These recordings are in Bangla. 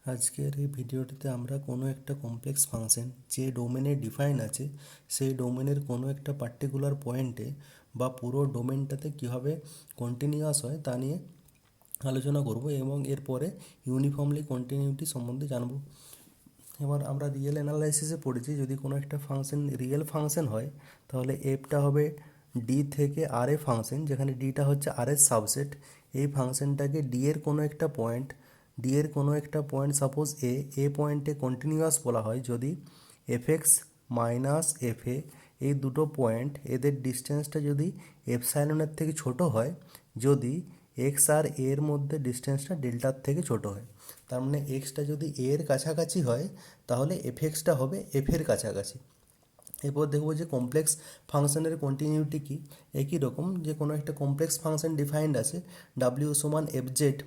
আজকের এই ভিডিওটিতে আমরা কোনো একটা কমপ্লেক্স ফাংশন যে ডোমেনে ডিফাইন আছে সেই ডোমেনের কোনো একটা পার্টিকুলার পয়েন্টে বা পুরো ডোমেনটাতে কীভাবে কন্টিনিউয়াস হয় তা নিয়ে আলোচনা করব এবং এরপরে ইউনিফর্মলি কন্টিনিউটি সম্বন্ধে জানব। এবার আমরা রিয়েল অ্যানালাইসিসে পড়েছি, যদি কোনো একটা ফাংশন রিয়েল ফাংশন হয় তাহলে এফটা হবে ডি থেকে আর এ ফাংশন, যেখানে ডিটা হচ্ছে আর এর সাবসেট। এই ফাংশনটাকে ডি এর কোনো একটা পয়েন্ট সাপোজ এ পয়েন্টে কন্টিনিউয়াস বলা হয় যদি এফ এক্স মাইনাস এফ এ এই দুটো পয়েন্ট এদের ডিস্টেন্সটা যদি এপসাইলনের থেকে ছোট হয়, যদি এক্স আর এর মধ্যে ডিস্টেন্সটা ডেল্টার থেকে ছোট হয়। তার মানে এক্সটা যদি এর কাছাকাছি হয় তাহলে এফ এক্সটা হবে এফের কাছাকাছি। এরপর দেখব যে কমপ্লেক্স ফাংশনের কন্টিনিউটি কী। একই রকম যে কোনো একটা কমপ্লেক্স ফাংশন ডিফাইন্ড আছে ডাব্লিউ সমান f z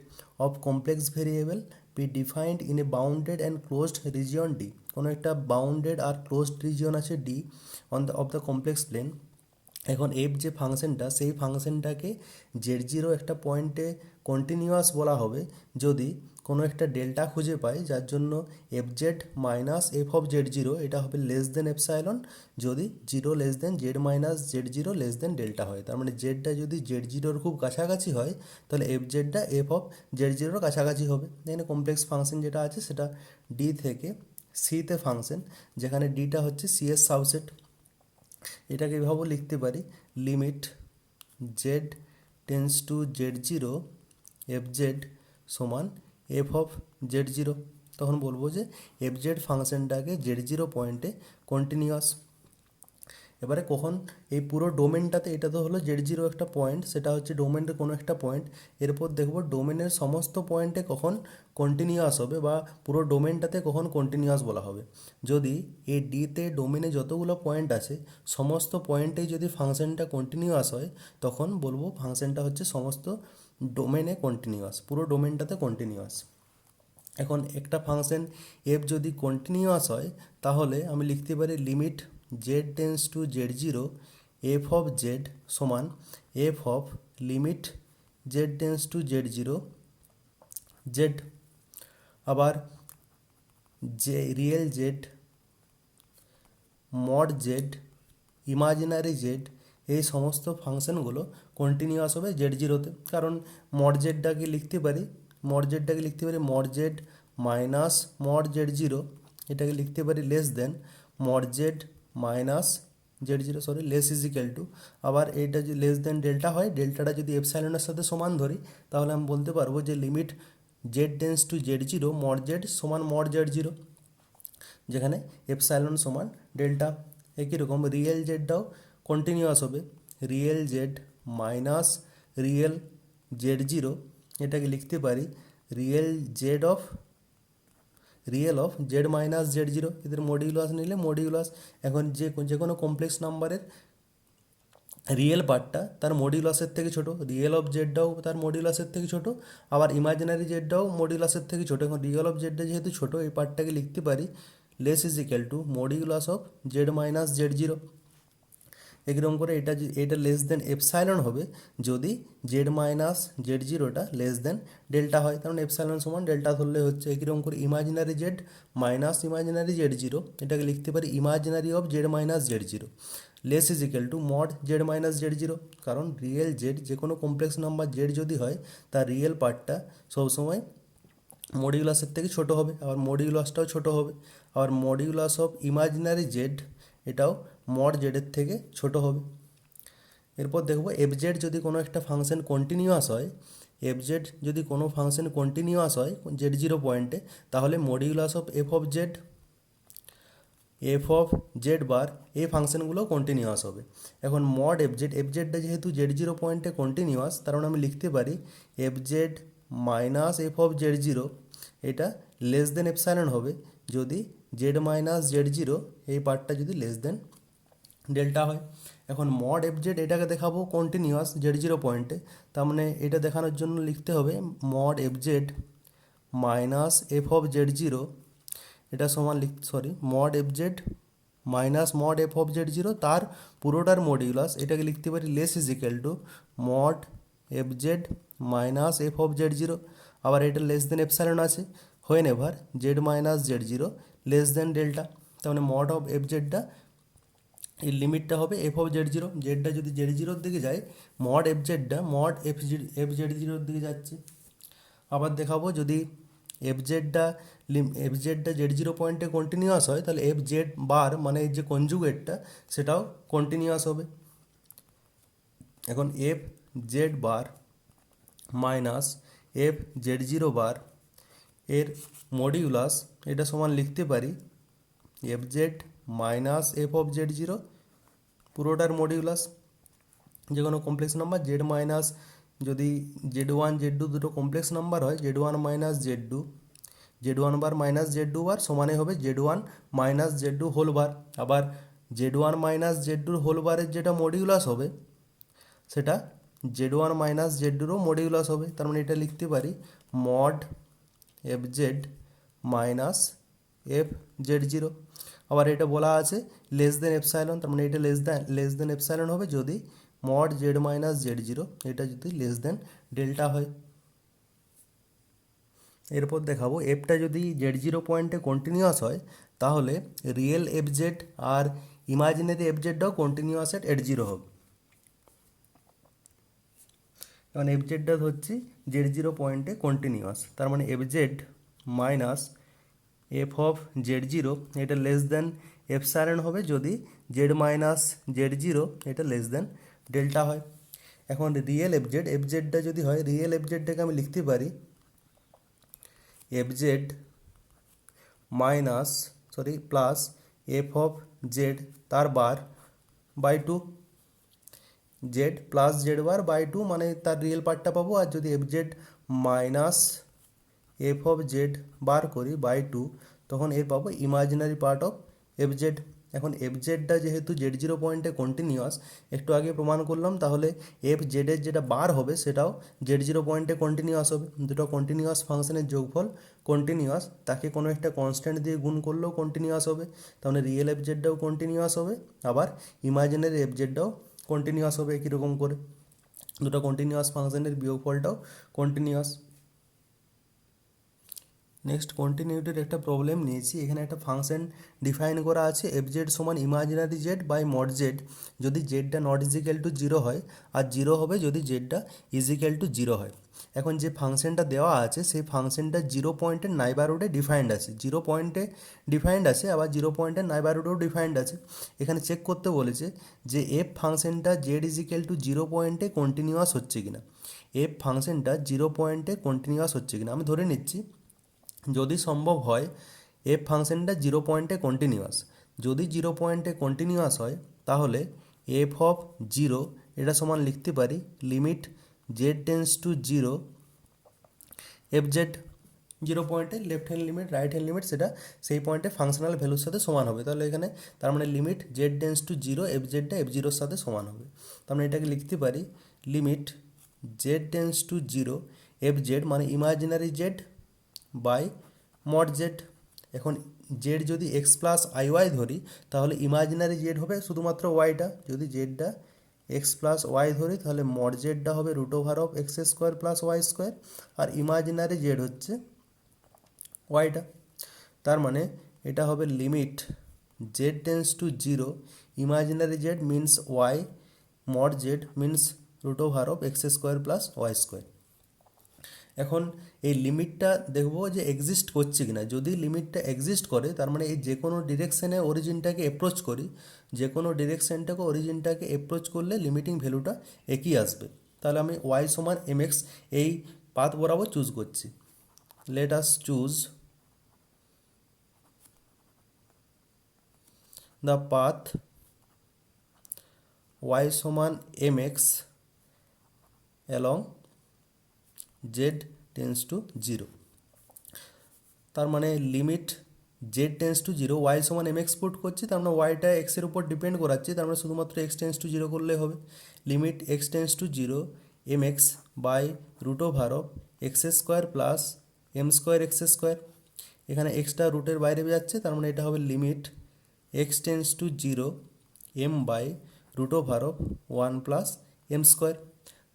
of complex variable be defined in a bounded and closed region D. কোনো একটা বাউন্ডেড আর ক্লোজড রিজিয়ন আছে D of the complex plane. এখন এফ যে ফাংশনটা সেই ফাংশনটাকে জেড জিরো একটা পয়েন্টে কন্টিনিউয়াস বলা হবে যদি কোনো একটা ডেল্টা খুঁজে পাই, যার জন্য F z minus F of z zero এটা হবে লেস দেন এপসাইলন যদি zero less than Z minus z zero less than delta হয়। তার মানে জেডটা যদি জেড জিরোর খুব কাছাকাছি হয় তাহলে এফ জেডটা এফ অফ জেড জিরোর কাছাকাছি হবে। এখানে কমপ্লেক্স ফাংশন যেটা আছে সেটা ডি থেকে সিতে ফাংশন, যেখানে ডিটা হচ্ছে সি এর সাবসেট। এটাকে এভাবে লিখতে পারি limit z tends to z zero f z সমান এফ অফ জেড জিরো। তখন বলবো যে এফ জেড ফাংশনটাকে জেড জিরো পয়েন্টে কন্টিনিউয়াস। এবারে কখন এই পুরো ডোমেনটাতে, এটা তো হলো জেড জিরো একটা পয়েন্ট, সেটা হচ্ছে ডোমেনের কোনো একটা পয়েন্ট। এরপর দেখব ডোমেনের সমস্ত পয়েন্টে কখন কন্টিনিউয়াস হবে বা পুরো ডোমেনটাতে কখন কন্টিনিউয়াস বলা হবে। যদি এই ডিতে ডোমেনে যতগুলো পয়েন্ট আছে সমস্ত পয়েন্টেই যদি ফাংশনটা কন্টিনিউয়াস হয় তখন বলবো ফাংশনটা হচ্ছে সমস্ত ডোমেনে কন্টিনিউয়াস, পুরো ডোমেনটাতে কন্টিনিউয়াস। এখন একটা ফাংশন এফ যদি কন্টিনিউয়াস হয় তাহলে আমি লিখতে পারি limit z tends to z zero f of z সমান f of limit z tends to z zero z. আবার যে real z, mod z, imaginary z এই সমস্ত ফাংশনগুলো কন্টিনিউয়াস হবে জেড জিরোতে। কারণ মড জেডটাকে লিখতে পারি mod z minus mod z zero, এটাকে লিখতে পারি less than mod z minus z zero less equal to. আবার এইটা যদি লেস দেন ডেল্টা হয়, ডেল্টাটা যদি এপসাইলনের সাথে সমান ধরি তাহলে আমি বলতে পারবো যে limit z tends to z zero mod Z সমান মড জেড জিরো, যেখানে এপসাইলন সমান ডেল্টা। একই রকম রিয়েল জেডটাও কন্টিনিউয়াস হবে real Z minus real Z zero, এটাকে লিখতে পারি real of z minus z zero. এদের মডিউলাস নিলে মডিউলাস। এখন যে কোনো কমপ্লেক্স নাম্বারের রিয়েল পার্টটা তার মডিউলাসের থেকে ছোট, রিয়েল অফ জেডটাও তার মডিউলাসের থেকে ছোট, আবার ইমাজিনারি জেডটাও মডিউলাসের থেকে ছোট। এখন রিয়েল অফ জেডটা যেহেতু ছোট, এই পার্টটাকে লিখতে পারি less is equal to modulus of z minus z zero. এরকম করে এটা লেস দেন এপসাইলন হবে যদি জেড মাইনাস জেড জিরোটা লেস দেন ডেল্টা হয়, কারণ এপসাইলন সমান ডেল্টা ধরলে হচ্ছে। একরকম করে imaginary z minus imaginary z zero, এটাকে লিখতে পারি imaginary of z minus z zero less is equal to mod z minus z zero. কারণ রিয়েল জেড যে কোনো কমপ্লেক্স নাম্বার জেড যদি হয় তার রিয়েল পার্টটা সবসময় মডিউলাসের থেকে ছোট হবে, আবার মডিউলাসটাও ছোট হবে। আবার মডিউলাস অফ ইমাজিনারি জেড এটাও মড জেডের থেকে ছোট হবে। এরপর দেখব এফ জেড যদি কোনো একটা ফাংশন কন্টিনিউয়াস হয়, এফ জেড যদি কোনো ফাংশন কন্টিনিউয়াস হয় জেড জিরো পয়েন্টে, তাহলে modulus of f of z bar এই ফাংশনগুলো কন্টিনিউয়াস হবে। এখন মড এফ জেডটা যেহেতু জেড জিরো পয়েন্টে কন্টিনিউয়াস, তার মানে আমি লিখতে পারি f z minus F of z zero এটা লেস দেন এপসাইলন হবে যদি জেড মাইনাস জেড জিরো এই পার্টটা যদি লেস দেন ডেল্টা হয়। এখন মড এফ জেড এটাকে দেখাবো কন্টিনিউয়াস জেড জিরো পয়েন্টে, তার মানে এটা দেখানোর জন্য লিখতে হবে mod f z minus F of z zero এটা সমান mod f z minus mod f of z zero তার পুরোটার মডিউলাস, এটাকে লিখতে পারি less is equal to mod f z minus F of z zero. আবার এটা লেস দেন এপসাইলন আছে, when ever Z minus z zero less than delta. তার মানে মড অফ এফ জেডটা এর লিমিটটা হবে এফ অফ জেড জিরো, জেডটা যদি জেড জিরোর দিকে যায় মড এফ জেডটা মড এফ জেড জিরোর দিকে যাচ্ছে। আবার দেখাবো যদি এফ জেডটা জেড জিরো পয়েন্টে কন্টিনিউয়াস হয় তাহলে এফ জেড বার মানে যে কনজুগেটটা সেটাও কন্টিনিউয়াস হবে। এখন f z bar minus f z zero bar এর মডিউলাস এটা সমান লিখতে পারি f z minus F of z zero পুরোটার মডিউলাস, যে কোনো কমপ্লেক্স নাম্বার জেড মাইনাস, যদি জেড ওয়ান জেড টু দুটো কমপ্লেক্স নাম্বার হয় z one minus Z two, z one bar minus Z two bar সমানে হবে z one minus Z two whole bar. আবার জেড ওয়ান মাইনাস জেড টুর হোল বারের যেটা মডিউলাস হবে সেটা জেড ওয়ান মাইনাস জেড টুরও মডিউলাস হবে। তার মানে এটা লিখতে পারি mod f z minus f z zero. আবার এটা বলা আছে লেস দেন এপসাইলন, তার মানে এটা লেস দেন এপসাইলন হবে যদি mod z minus z zero এটা যদি লেস দেন ডেল্টা হয়। এরপর দেখাবো এফটা যদি জেড জিরো পয়েন্টে কন্টিনিউয়াস হয় তাহলে রিয়েল এফ জেড আর ইমাজিনারি এফ জেডটাও কন্টিনিউয়াস এট এড জিরো হবে। কারণ এফ জেডটা ধরছি জেড জিরো পয়েন্টে কন্টিনিউয়াস, তার মানে F z minus F of z zero এটা লেস দেন এপসাইলন হবে যদি জেড মাইনাস জেড জিরো এটা লেস দেন ডেল্টা হয়। এখন রিয়েল এফ জেডটা যদি হয় রিয়েল এফ জেডটাকে আমি লিখতে পারি f z minus plus f of z তার bar by two, z plus z bar by two মানে তার রিয়েল পার্টটা পাবো। আর যদি f z minus F of z bar করি বাই টু তখন এর পাবো imaginary part of f z. এখন এফ জেডটা যেহেতু জেড জিরো পয়েন্টে কন্টিনিউয়াস একটু আগে প্রমাণ করলাম, তাহলে এফ জেডের যেটা বার হবে সেটাও জেড জিরো পয়েন্টে কন্টিনিউয়াস হবে। দুটো কন্টিনিউয়াস ফাংশনের যোগফল কন্টিনিউয়াস, তাকে কোনো একটা কনস্ট্যান্ট দিয়ে গুণ করলেও কন্টিনিউয়াস হবে, তাহলে রিয়েল এফ জেডটাও কন্টিনিউয়াস হবে আবার ইমাজিনারি এফ জেডটাও কন্টিনিউয়াস হবে। একই রকম করে দুটো কন্টিনিউয়াস ফাংশনের বিয়োগফলটাও কন্টিনিউয়াস। নেক্সট কন্টিনিউটির একটা প্রবলেম নিয়েছি, এখানে একটা ফাংশন ডিফাইন করা আছে এফ জেড সমান imaginary z by mod z যদি জেডটা নট ইজিক্যাল টু জিরো হয়, আর জিরো হবে যদি জেডটা ইজিক্যাল টু জিরো হয়। এখন যে ফাংশনটা দেওয়া আছে সেই ফাংশনটা জিরো পয়েন্টের নাইবারহুডে ডিফাইন্ড আছে, জিরো পয়েন্টে ডিফাইন্ড আছে আবার জিরো পয়েন্টের নাইবারহুডেও ডিফাইন্ড আছে। এখানে চেক করতে বলেছে যে এফ ফাংশনটা জেড ইজিক্যাল টু জিরো পয়েন্টে কন্টিনিউয়াস হচ্ছে কিনা, এফ ফাংশনটা জিরো পয়েন্টে কন্টিনিউয়াস হচ্ছে কিনা। আমি ধরে নিচ্ছি যদি সম্ভব হয় এফ ফাংশনটা জিরো পয়েন্টে কন্টিনিউয়াস, যদি জিরো পয়েন্টে কন্টিনিউয়াস হয় তাহলে এফ অফ জিরো এটা সমান লিখতে পারি limit z tends to zero f z, zero পয়েন্টে left hand limit right hand limit সেটা সেই পয়েন্টে ফাংশনাল ভ্যালুর সাথে সমান হবে। তাহলে এখানে তার মানে limit z tends to zero f জেডটা এফ জিরোর সাথে সমান হবে। তার মানে এটাকে লিখতে পারি limit z tends to zero f z মানে imaginary z by mod z. এখন জেড যদি এক্স প্লাস আই ওয়াই ধরি তাহলে ইমাজিনারি জেড হবে শুধুমাত্র ওয়াইটা, যদি জেডটা এক্স প্লাস ওয়াই ধরি তাহলে মড জেডটা হবে root over of x square plus y square, আর ইমাজিনারি জেড হচ্ছে ওয়াইটা। তার মানে এটা হবে limit z tends to zero imaginary z means y mod z means root over of x square plus y square. এখন এই লিমিটটা দেখবো যে এক্সিস্ট করছে কিনা, যদি লিমিটটা এক্সিস্ট করে তার মানে এই যে কোনো ডিরেকশানে অরিজিনটাকে অ্যাপ্রোচ করি, যে কোনো ডিরেকশানটাকে অরিজিনটাকে অ্যাপ্রোচ করলে লিমিটিং ভ্যালুটা একই আসবে। তাহলে আমি ওয়াই সমান এম এক্স এই পাথ বরাবর চুজ করছি। Let us choose the path y সমান m x along z tends to zero. তার মানে limit z tends to zero y সমান এম এক্স পুট করছি, তার মানে ওয়াইটা এক্সের উপর ডিপেন্ড করাচ্ছি, তার মানে শুধুমাত্র এক্স টেন্স টু জিরো করলে হবে। Limit x tends to zero m x by root over of x square plus m square x square, এখানে এক্সটা রুটের বাইরে যাচ্ছে তার মানে এটা হবে limit x tends to zero m by root over of one plus m square.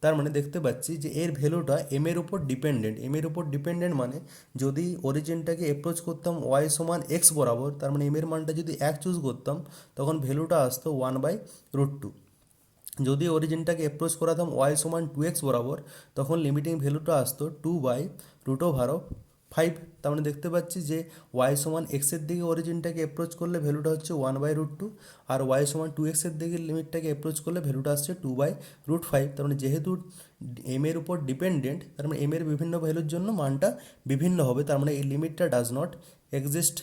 তার মানে দেখতে পাচ্ছি যে এর ভ্যালুটা এম এর উপর ডিপেন্ডেন্ট। এম এর উপর ডিপেন্ডেন্ট মানে যদি অরিজিনটাকে অ্যাপ্রোচ করতাম ওয়াই সমান এক্স বরাবর, তার মানে এম এর মানটা যদি 1 চুজ করতাম তখন ভ্যালুটা আসতো 1/√2। যদি অরিজিনটাকে অ্যাপ্রোচ করাতাম ওয়াই সমান 2x বরাবর, তখন লিমিটিং ভ্যালুটা আসতো 2/√5। তার মানে দেখতে পাচ্ছি যে ওয়াই সমান এক্সের দিকে অরিজিনটাকে অ্যাপ্রোচ করলে ভ্যালুটা হচ্ছে 1/√2, আর ওয়াই সমান 2xের দিকে লিমিটটাকে অ্যাপ্রোচ করলে ভ্যালুটা আসছে 2/√5। তার মানে যেহেতু এম এর উপর ডিপেন্ডেন্ট, তার মানে এম এর বিভিন্ন ভ্যালুর জন্য মানটা বিভিন্ন হবে। তার মানে এই লিমিটটা ডাজ নট এক্সিস্ট।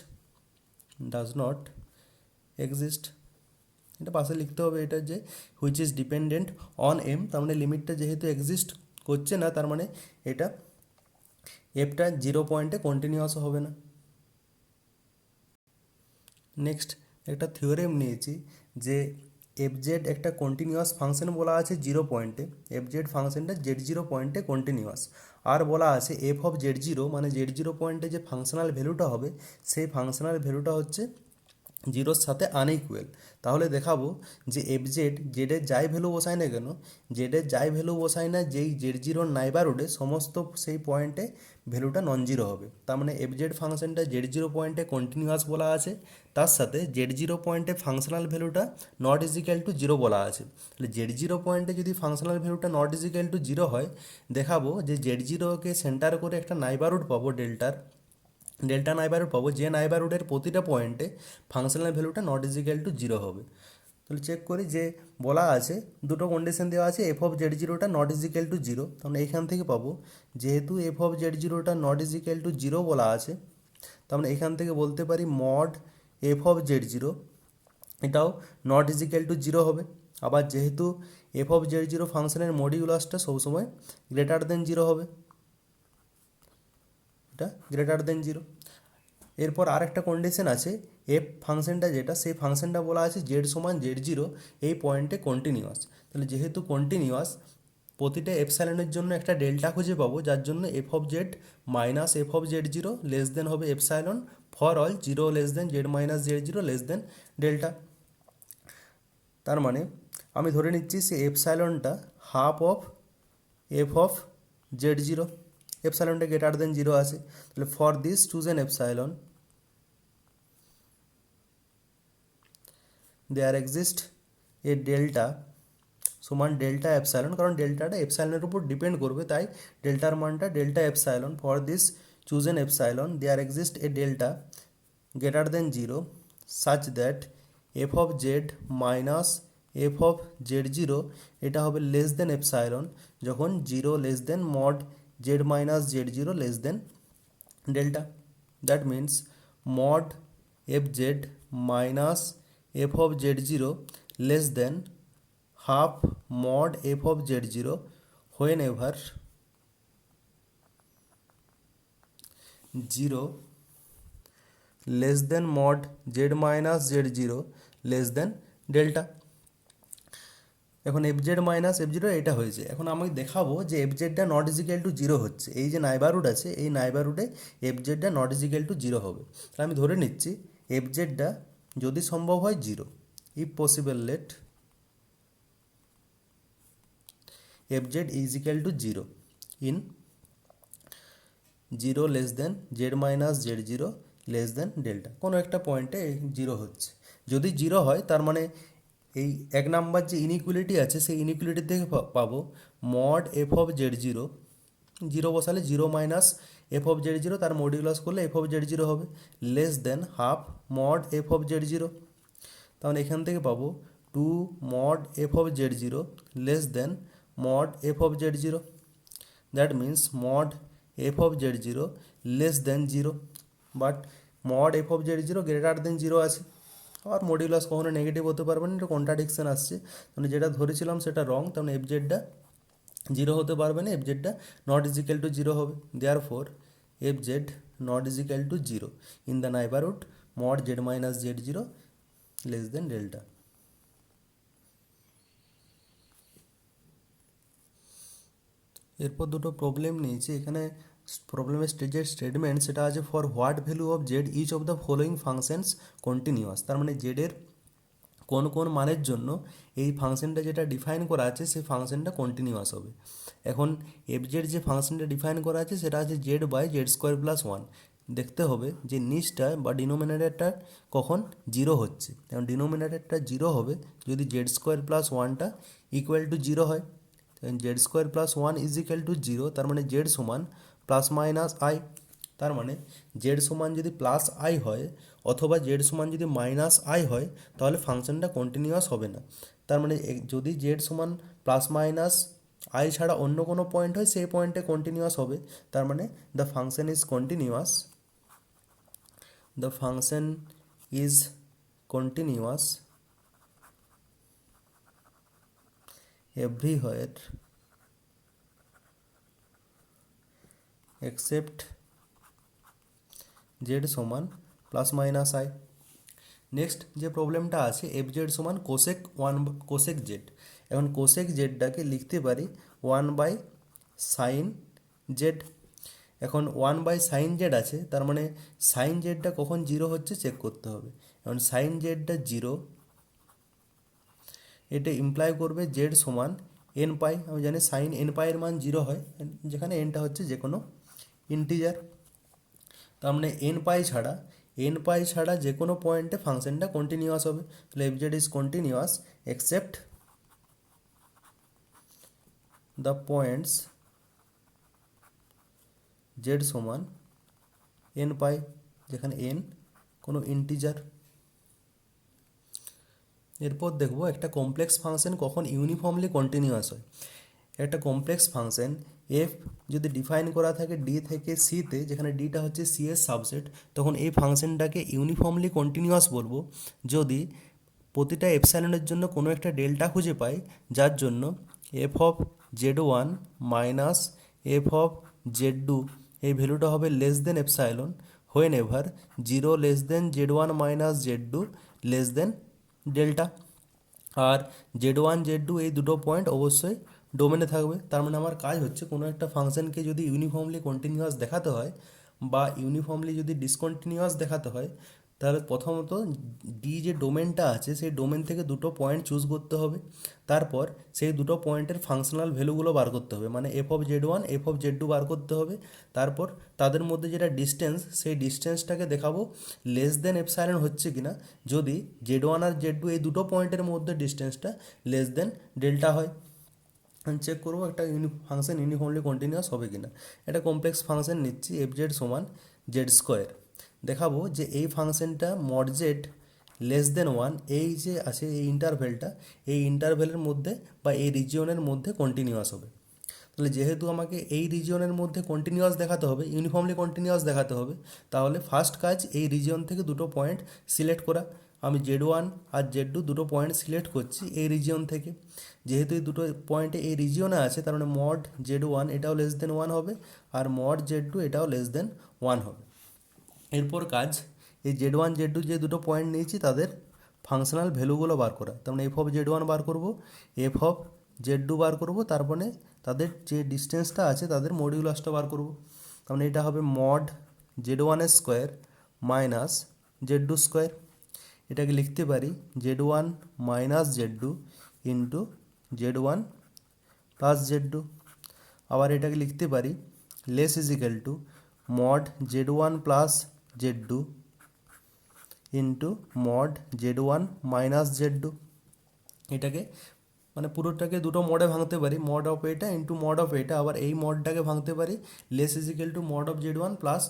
এটা পাশে লিখতে হবে এটা যে which is dependent on m, তার মানে লিমিটটা যেহেতু এক্সিস্ট করছে না, তার মানে এটা এফটা 0 পয়েন্টে কন্টিনিউয়াস হবে না। নেক্সট একটা থিওরেম নিয়েছি যে এফজেড একটা কন্টিনিউয়াস ফাংশন বলা আছে 0 পয়েন্টে, এফজেড ফাংশনটা z0 পয়েন্টে কন্টিনিউয়াস। আর বলা আছে এফ অফ z0 মানে z0 পয়েন্টে যে ফাংশনাল ভ্যালুটা হবে সেই ফাংশনাল ভ্যালুটা হচ্ছে জিরোর সাথে আনইকুয়াল। তাহলে দেখাবো যে জেডের যাই ভ্যালু বসায় না কেন, জেডের যাই ভ্যালু বসায় না যেই z0 নাইবারহুডে সমস্ত সেই পয়েন্টে ভ্যালুটা নন জিরো হবে। তার মানে এফজেড ফাংশনটা z0 পয়েন্টে কন্টিনিউয়াস বলা আছে, তার সাথে z0 পয়েন্টে ফাংশনাল ভ্যালুটা নট ইজিক্যাল টু জিরো বলা আছে। তাহলে z0 পয়েন্টে যদি ফাংশনাল ভ্যালুটা নট ইজিক্যাল টু জিরো হয়, দেখাবো যে z0কে সেন্টার করে একটা নাইবারহুড পাবো ডেল্টা নাইবারহুড পাবো, যে নাইবারহুডের প্রতিটা পয়েন্টে ফাংশনাল ভ্যালুটা নট ইজিক্যাল টু জিরো হবে। তাহলে চেক করি যে বলা আছে দুটো কন্ডিশন দেওয়া আছে, এফ অফ z0টা নট ইজিক্যাল টু জিরো। তাহলে এখান থেকে পাবো যেহেতু এফ অফ z0টা নট ইজিক্যাল টু জিরো বলা আছে, তার মানে এখান থেকে বলতে পারি মড এফ অফ z0 এটাও নট ইজিক্যাল টু জিরো হবে। আবার যেহেতু এফ অফ z0 ফাংশনের মডিউলাসটা সবসময় গ্রেটার দেন জিরো হবে, এটা গ্রেটার দেন জিরো। এরপর আরেকটা কন্ডিশন আছে, এফ ফাংশনটা যেটা সেই ফাংশনটা বলা আছে জেড সমান z0 এই পয়েন্টে কন্টিনিউয়াস। তাহলে যেহেতু কন্টিনিউয়াস, প্রতিটা এপসাইলনের জন্য একটা ডেল্টা খুঁজে পাবো, যার জন্য F of z minus F of z0 less than হবে epsilon for all zero less than Z minus z0 less than delta. তার মানে আমি ধরে নিচ্ছি সে এপসাইলনটা half of f of z0, এপসাইলনটা গ্রেটার দেন জিরো আছে। তাহলে for this choose an epsilon there exist a delta সমান ডেল্টা এপসাইলন, কারণ ডেল্টাটা এপসাইলনের উপর ডিপেন্ড করবে, তাই ডেল্টার মানটা delta epsilon. For this choose an epsilon there exist a delta greater than zero such that f of z minus F of z0 এটা হবে লেস দেন এপসাইলন যখন zero less than mod z minus z0 less than delta. That means mod f z minus F of z0 less than half mod f of z0 whenever zero less than mod z minus z0 less than delta. এখন f z minus f zero এটা হয়েছে, এখন আমি দেখাবো যে এফ জেডটা নট ইজিক্যাল টু জিরো হচ্ছে। এই যে নাইবারহুড আছে এই নাইবারহুডে এফ জেডটা নট ইজিক্যাল টু জিরো হবে। তাহলে আমি ধরে নিচ্ছি এফ জেডটা যদি সম্ভব হয় zero, if possible let F Z is equal to zero in zero less than Z minus z0 less than delta, কোনো একটা পয়েন্টে জিরো হচ্ছে। যদি জিরো হয় তার মানে এই এক নাম্বার যে ইনইকুয়ালিটি আছে সেই ইনইকুয়ালিটি থেকে পাবো mod f of z0, zero বসালে zero minus F of z0 তার মডিউলাস করলে এফ অফ z0 হবে less than half mod f of z0। তাহলে এখান থেকে পাবো two mod f of z0 less than mod f of z0। That means mod f of z0 less than zero, but mod f of z0 greater than zero আছে। আর মডিউলাস কখনো নেগেটিভ হতে পারবে না, এটা কন্ট্রাডিকশন আসছে। মানে যেটা ধরেছিলাম সেটা রং, তাহলে এফ জেডটা জিরো হতে পারবে না, এফ জেডটা নট ইজিক্যাল টু জিরো হবে। Therefore f z not equal to zero in the neighbourhood mod z minus z0 less than delta. এরপর দুটো প্রবলেম নিয়েছি, এখানে প্রবলেমের স্টেজের স্টেটমেন্ট সেটা আছে for what value of Z each of the following functions continuous. তার মানে জেডের কোন কোন মানের জন্য এই ফাংশনটা যেটা ডিফাইন করা আছে সেই ফাংশনটা কন্টিনিউয়াস হবে। এখন এফজেড যে ফাংশনটা ডিফাইন করা আছে সেটা আছে Z by Z square plus one. দেখতে হবে যে নিচটা বা ডিনোমিনেটরটা কখন জিরো হচ্ছে। এখন ডিনোমিনেটরটা জিরো হবে যদি জেড স্কোয়ার প্লাস ওয়ানটা ইকুয়াল টু জিরো হয়। Z square plus one is equal to zero, তার মানে জেড সমান প্লাস মাইনাস আই। তার মানে জেড সমান যদি প্লাস আই হয় অথবা জেড সমান যদি মাইনাস আই হয় তাহলে ফাংশনটা কন্টিনিউয়াস হবে না। তার মানে যদি জেড সমান প্লাস মাইনাস আই ছাড়া অন্য কোনো পয়েন্ট হয় সেই পয়েন্টে কন্টিনিউয়াস হবে। তার মানে the function is continuous, the function is continuous everywhere except Z সমান প্লাস মাইনাস আই। নেক্সট যে প্রবলেমটা আছে এফ জেড সমান কোসেক ওয়ান কোসেক জেড। এখন কোসেক জেডটাকে লিখতে পারি ওয়ান বাই সাইন জেড। এখন ওয়ান বাই সাইন জেড আছে, তার মানে সাইন জেডটা কখন জিরো হচ্ছে চেক করতে হবে। এখন সাইন জেডটা জিরো, এটা ইমপ্লাই করবে জেড সমান এন পাই। আমি জানি সাইন এন পাইয়ের মান জিরো হয়, যেখানে এনটা হচ্ছে যে কোনো ইন্টিজার। তার মানে এন পাই ছাড়া যে কোনো পয়েন্টে ফাংশনটা কন্টিনিউয়াস হবে। তাহলে F Z is continuous except the points Z সমান এন পাই, যেখানে এন কোনো ইন্টিজার। এরপর দেখব একটা কমপ্লেক্স ফাংশন কখন ইউনিফর্মলি কন্টিনিউয়াস হয়। একটা কমপ্লেক্স ফাংশন এফ যদি ডিফাইন করা থাকে ডি থেকে সিতে, যেখানে ডিটা হচ্ছে সি এর সাবসেট, তখন এই ফাংশনটাকে ইউনিফর্মলি কন্টিনিউয়াস বলবো যদি প্রতিটা এপসাইলনের জন্য কোনো একটা ডেল্টা খুঁজে পাই, যার জন্য F of Z one minus F of Z two এই ভ্যালুটা হবে less than epsilon whenever zero less than Z one minus Z two less than delta. আর জেড ওয়ান জেড টু এই দুটো পয়েন্ট অবশ্যই ডোমেনে থাকবে। তার মানে আমার কাজ হচ্ছে কোনো একটা ফাংশনকে যদি ইউনিফর্মলি কন্টিনিউয়াস দেখাতে হয় বা ইউনিফর্মলি যদি ডিসকন্টিনিউয়াস দেখাতে হয়, তাহলে প্রথমত ডি যে ডোমেনটা আছে সেই ডোমেন থেকে দুটো পয়েন্ট চুজ করতে হবে। তারপর সেই দুটো পয়েন্টের ফাংশনাল ভ্যালুগুলো বার করতে হবে, মানে f of Z one f of Z two বার করতে হবে। তারপর তাদের মধ্যে যেটা ডিস্টেন্স সেই ডিস্টেন্সটাকে দেখাবো লেস দেন এপসাইলন হচ্ছে কিনা। যদি জেড ওয়ান আর জেড টু এই দুটো পয়েন্টের মধ্যে ডিস্টেন্সটা লেস দেন ডেল্টা হয়, চেক করবো একটা ফাংশন ইউনিফর্মলি কন্টিনিউয়াস হবে কিনা। একটা কমপ্লেক্স ফাংশন নিচ্ছি এফ জেড সমান জেড স্কোয়ার। দেখাবো যে এই ফাংশনটা mod Z less than one এই যে আছে এই ইন্টারভেলটা, এই ইন্টারভেলের মধ্যে বা এই রিজিয়নের মধ্যে কন্টিনিউয়াস হবে। তাহলে যেহেতু আমাকে এই রিজিয়নের মধ্যে কন্টিনিউয়াস দেখাতে হবে, ইউনিফর্মলি কন্টিনিউয়াস দেখাতে হবে, তাহলে ফার্স্ট কাজ এই রিজিয়ন থেকে দুটো পয়েন্ট সিলেক্ট করা। আমি জেড ওয়ান আর জেড টু দুটো পয়েন্ট সিলেক্ট করছি এই রিজিয়ন থেকে। যেহেতু এই দুটো পয়েন্টে এই রিজিয়নে আছে, তার মানে মড জেড ওয়ান এটাও লেস দেন ওয়ান হবে আর মড জেড টু এটাও লেস দেন ওয়ান হবে। এরপর কাজ এই জেড ওয়ান জেড টু যে দুটো পয়েন্ট নিয়েছি তাদের ফাংশনাল ভ্যালুগুলো বার করা। তার মানে এফ অফ জেড ওয়ান বার করবো, এফ অফ জেড টু বার করবো, তারপরে তাদের যে ডিস্টেন্সটা আছে তাদের মডিউলাসটা বার করবো। তার মানে এটা হবে মড জেড ওয়ানের square minus Z two square. এটাকে লিখতে পারি Z one minus Z two into Z one plus Z two. আবার এটাকে লিখতে পারি less equal to mod Z one plus Z two into mod Z one minus Z two. এটাকে মানে পুরোটাকে দুটো মডে ভাঙতে পারি, মড অফ এটা ইন্টু মড অফ এটা। আবার এই মডটাকে ভাঙতে পারি less equal to mod of Z one plus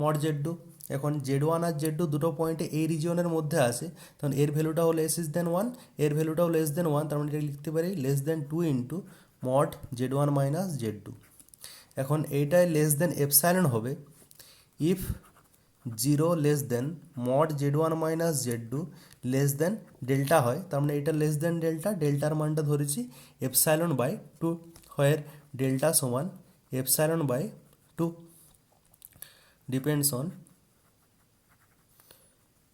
mod Z two. এখন জেড ওয়ান আর জেড টু দুটো পয়েন্টে এই রিজিয়নের মধ্যে আসে, তখন এর ভ্যালুটাও লেস ইজ দেন ওয়ান, এর ভ্যালুটাও লেস দেন ওয়ান। তার মানে এটা লিখতে পারি less than two into mod Z one minus Z two. এখন এইটাই লেস দেন এপসাইলন হবে if zero less than mod Z one minus Z two less than delta হয়। তার মানে এটা লেস দেন ডেল্টা, ডেল্টার মানটা ধরেছি epsilon by two, where delta সমান epsilon by two depends on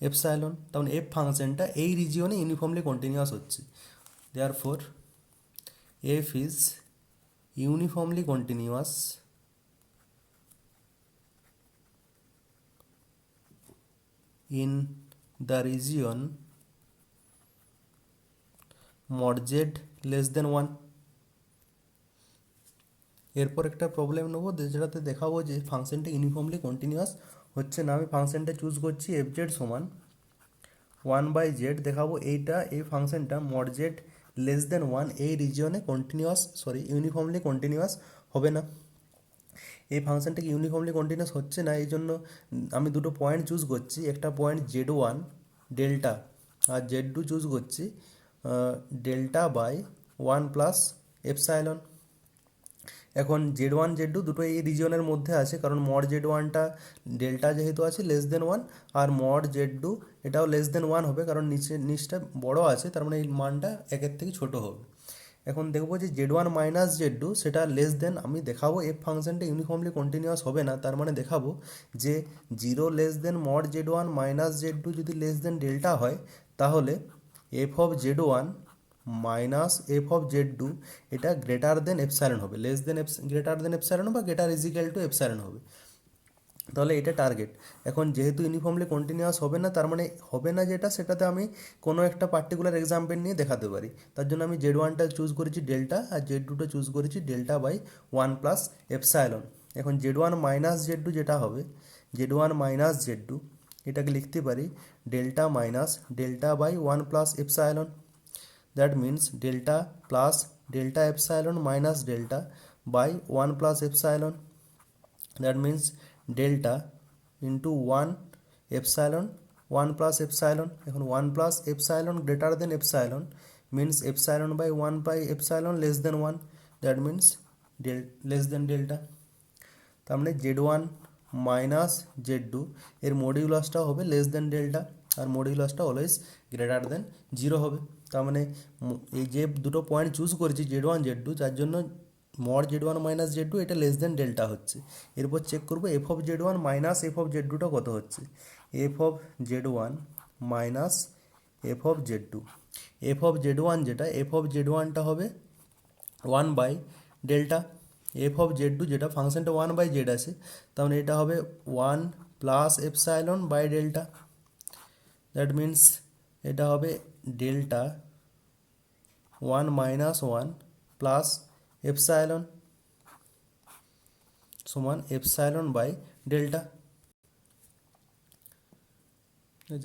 epsilon. তখন এফ ফাংশনটা এই রিজিয়নে ইউনিফর্মলি কন্টিনিউয়াস হচ্ছে। Therefore f is uniformly continuous in the region mod z less than 1। এরপর একটা প্রবলেম নেবো যেটাতে দেখাবো যে ফাংশনটা ইউনিফর্মলি কন্টিনিউয়াস হচ্ছে না। আমি ফাংশনটা চুজ করছি এফ জেড সমান 1/z, দেখাবো এই ফাংশনটা mod z লেস দেন 1 এই রিজিয়নে ইউনিফর্মলি কন্টিনিউয়াস হবে না। এই ফাংশনটা কি ইউনিফর্মলি কন্টিনিউয়াস হচ্ছে না, এই জন্য আমি দুটো পয়েন্ট চুজ করছি। একটা পয়েন্ট z1 ডেল্টা আর z2 চুজ করছি ডেল্টা বাই 1 প্লাস এপসাইলন। এখন z1 z2 দুটো এই রিজিয়নের মধ্যে আছে, কারণ মড z1টা ডেল্টা যেহেতু আছে লেস দেন 1, আর মড z2 এটাও লেস দেন 1 হবে, কারণ নিচটা বড় আছে, তার মানে এই মানটা একের থেকে ছোট হবে। এখন দেখবো যে z1 মাইনাস z2 সেটা লেস দেন, আমি দেখাবো এফ ফাংশনটা ইউনিফর্মলি কন্টিনিউয়াস হবে না, তার মানে দেখাবো যে 0 লেস দেন মড z1 মাইনাস z2 যদি লেস দেন ডেল্টা হয়, তাহলে F of z1 minus F of z2 এটা গ্রেটার দেন এপসাইলন হবে, গ্রেটার দেন এপসাইলন বা গ্রেটার ইজিক্যাল টু এপসাইলন হবে। তাহলে এটা টার্গেট। এখন যেহেতু ইউনিফর্মলি কন্টিনিউয়াস হবে না, তার মানে হবে না যেটা, সেটাতে আমি কোনো একটা পার্টিকুলার এক্সাম্পল নিয়ে দেখাতে পারি। তার জন্য আমি z1টা চুজ করেছি ডেল্টা আর z2টা চুজ করেছি ডেল্টা বাই 1 প্লাস এপসাইলন। এখন z1 মাইনাস z2 যেটা হবে, z1 মাইনাস z2 এটাকে লিখতে পারি delta minus delta by 1 plus epsilon. That means delta plus delta epsilon minus delta by 1 plus epsilon. That means delta into 1 epsilon 1 plus epsilon. এখন 1 plus epsilon greater than epsilon means epsilon by 1 by epsilon less than 1, that means less than delta. তার মানে z1 মাইনাস z2 এর মডিউলাসটা হবে লেস দেন ডেল্টা, আর মডিউলাসটা অলওয়েজ গ্রেটার দেন 0 হবে। তার মানে এই যে দুটো পয়েন্ট চুজ করেছি z1 z2, যার জন্য মড z1 মাইনাস z2 এটা লেস দেন ডেল্টা হচ্ছে। এরপর চেক করবো f of z1 minus F of z2টা কত হচ্ছে। F of z1 minus F of z2, f of z1 যেটা এফ অফ z1টা হবে 1 by delta, F of z2 যেটা ফাংশনটা 1 বাই z আছে, তাহলে এটা হবে 1 plus epsilon by delta. That means এটা হবে ডেল্টা 1 মাইনাস 1 প্লাস এপসাইলন সমান এপসাইলন বাই ডেল্টা।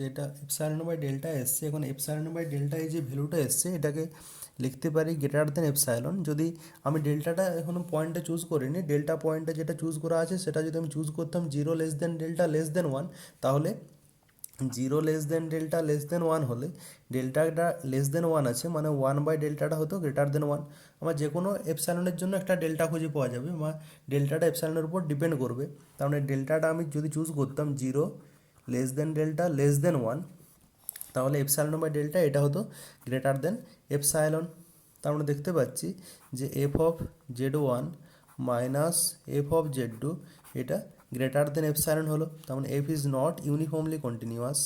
যেটা এপসাইলন বাই ডেল্টা এসছে, এখন এপসাইলন বাই ডেল্টা এই যে ভ্যালুটা এসছে এটাকে লিখতে পারি গ্রেটার দেন এপসাইলন। যদি আমি ডেল্টাটা এখনও পয়েন্টটা চুজ করিনি, ডেল্টা পয়েন্টটা যেটা চুজ করা আছে সেটা যদি আমি চুজ করতাম 0 less than delta less than 1, তাহলে 0 less than delta less than 1 হলে ডেল্টাটা লেস দেন 1 আছে, মানে 1 বাই ডেল্টাটা হতো গ্রেটার দেন 1। আমার যে কোনো এপসাইলনের জন্য একটা ডেল্টা খুঁজে পাওয়া যাবে, বা ডেল্টাটা এপসাইলনের উপর ডিপেন্ড করবে। তার মানে ডেল্টাটা আমি যদি চুজ করতাম 0 less than delta less than 1, তাহলে এপসাইলন বাই ডেল্টা এটা হতো গ্রেটার দেন এপসাইলন। তার মানে দেখতে পাচ্ছি যে F of z1 minus F of z2 এটা গ্রেটার দেন এপসাইলন হলো। তার মানে F is not uniformly continuous.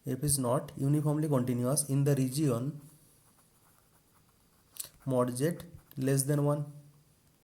F is not uniformly continuous in the region mod z less than 1.